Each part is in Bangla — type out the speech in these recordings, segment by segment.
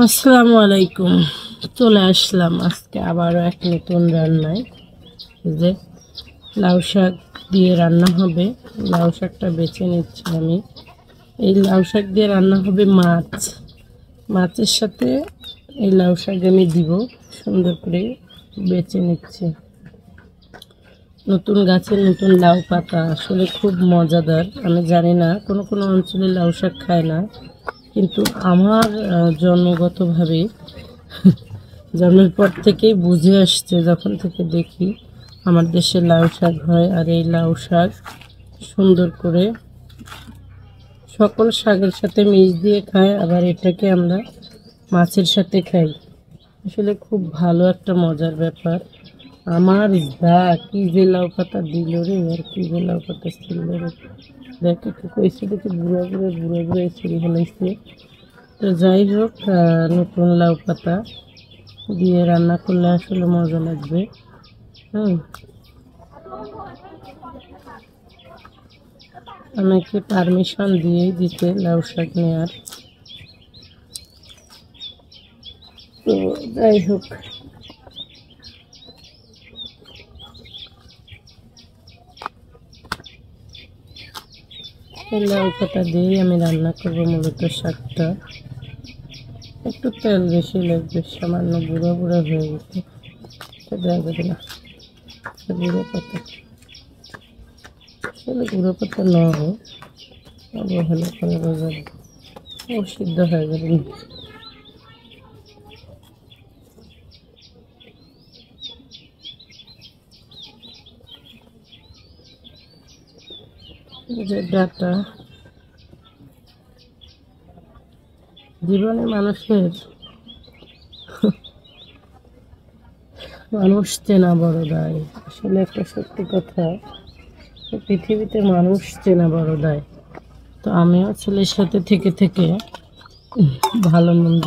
আসসালামু আলাইকুম। চলে আসলাম আজকে আবারও এক নতুন রান্নায়। যে লাউ শাক দিয়ে রান্না হবে। লাউ শাকটা বেছে নিচ্ছি আমি। এই লাউ শাক দিয়ে রান্না হবে মাছের সাথে এই লাউ শাক আমি দিব। সুন্দর করে বেছে নিচ্ছি। নতুন গাছের নতুন লাউ পাতা আসলে খুব মজাদার। আমি জানি না কোনো কোনো অঞ্চলে লাউ শাক খায় না, কিন্তু আমার জন্মগতভাবে জন্মের পর থেকেই বুঝে আসছে, যখন থেকে দেখি আমার দেশে লাউ শাক হয়। আর এই লাউ শাক সুন্দর করে সকল শাকের সাথে মিশ দিয়ে খায়, আবার এটাকে আমরা মাছের সাথে খাই। আসলে খুব ভালো একটা মজার ব্যাপার। আমার যা কি যে লাউ পাতা দিল রে, আর কি যে লাউ পাতা ছিল রে, দেখ একটু কইছে দেখি বুড়ো বুড়ো ছিঁড়ে ফেলাইছে। তো যাই হোক, নতুন লাউ পাতা দিয়ে রান্না করলে আসলে মজা লাগবে। আমাকে পারমিশন দিয়েই দিতে লাউ শাক নেওয়ার। তো যাই হোক, এই লাউ পাতা দিয়েই আমি রান্না করবো মূলত শাকটা। একটু তেল বেশি লাগবে, সামান্য বুড়ো বুড়ো হয়ে গেছে, দেওয়া যাবে না। গুঁড়ো পাতা আসলে গুঁড়ো পাতা নয়, অবহেলা করে যাবে, ও সিদ্ধ হয়ে যাবে। যে ডাটা জীবনে মানুষ চেনা বড় দায়। আসলে একটা সত্যি কথা, পৃথিবীতে মানুষ চেনা বড় দায়। তো আমিও ছেলের সাথে থেকে থেকে ভালো মন্দ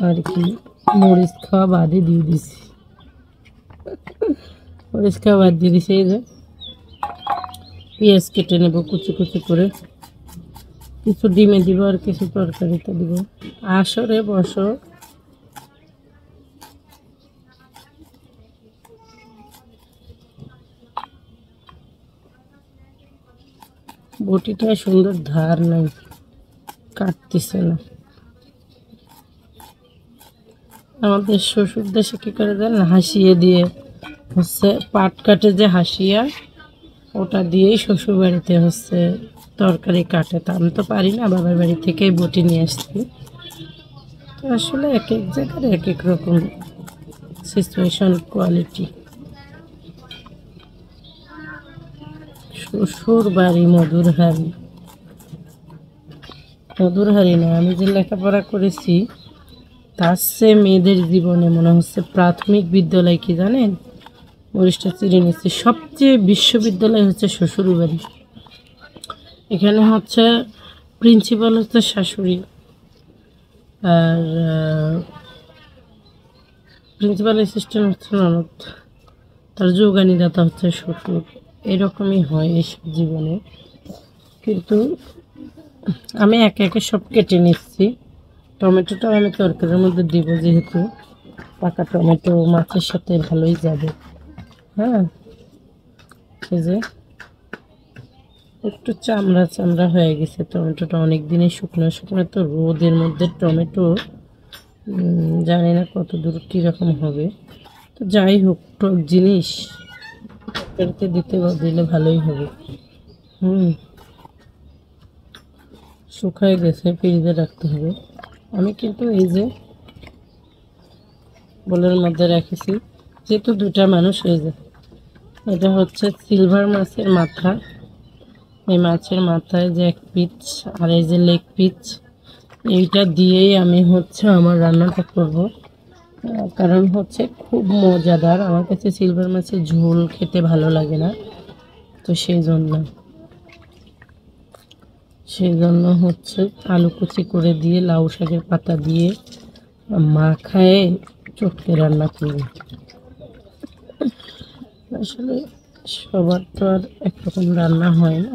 আর কি মরিচ খাওয়া বাদই দিয়ে দিছি। মরিচ খাওয়া বাদ দিয়ে দিছি। এই যে পেঁয়াজ কেটে নেব কুচি কুচি করে, কিছু ডিমে দিব আর কিছু তরকারিতে দিব। আসরে বসো। বটিটা সুন্দর ধার নাই, কাটতেছে না। আমাদের শ্বশুর দেশে কী করে জানেন, হাসিয়ে দিয়ে হচ্ছে পাট কাটে, যে হাসিয়া ওটা দিয়েই শ্বশুর বাড়িতে হচ্ছে তরকারি কাটে। তা আমি তো পারি না, বাবার বাড়ি থেকেই বটি নিয়ে আসছি। তো আসলে এক এক জায়গার এক এক রকম সিচুয়েশন, কোয়ালিটি। শ্বশুর বাড়ি মধুরহারি না, আমি যে লেখাপড়া করেছি তার চেয়ে মেয়েদের জীবনে মনে হচ্ছে প্রাথমিক বিদ্যালয় কি জানেন, মরিচটা চিড়ে নিচ্ছি। সবচেয়ে বিশ্ববিদ্যালয় হচ্ছে শ্বশুর বাড়ি। এখানে হচ্ছে প্রিন্সিপাল হচ্ছে শাশুড়ি, আর প্রিন্সিপাল অ্যাসিস্ট্যান্ট হচ্ছে ননদ, তার যোগানিদাতা হচ্ছে শ্বশুর। এরকমই হয় এইসব জীবনে। কিন্তু আমি একে একে সব কেটে নিচ্ছি। টমেটোটাও আমি তরকারির মধ্যে দিব, যেহেতু পাকা টমেটো মাছের সাথে ভালোই যাবে। হ্যাঁ, এই যে একটু চামড়া চামড়া হয়ে গেছে টমেটোটা, অনেক দিনে শুকনো শুকনো তো রোদের মধ্যে টমেটো, জানি না কত দূর কীরকম হবে। তো যাই হোক, টক জিনিস তরকারিতে দিলে ভালোই হবে। শুকায় গেছে, ফ্রিজে রাখতে হবে। আমি কিন্তু এই যে বোলের মধ্যে রেখেছি, যেহেতু দুটা মানুষ। এই যে এটা হচ্ছে সিলভার মাছের মাথা। এই মাছের মাথায় যে এক পিস আর এই যে লেগ পিস, এইটা দিয়েই আমি হচ্ছে আমার রান্নাটা করব। কারণ হচ্ছে খুব মজাদার। আমার কাছে সিলভার মাছের ঝোল খেতে ভালো লাগে না, তো সেই জন্য হচ্ছে আলু কুচি করে দিয়ে লাউ শাকের পাতা দিয়ে মাখায়ে চটকে রান্না করব। আসলে সবার তো আর একরকম রান্না হয় না।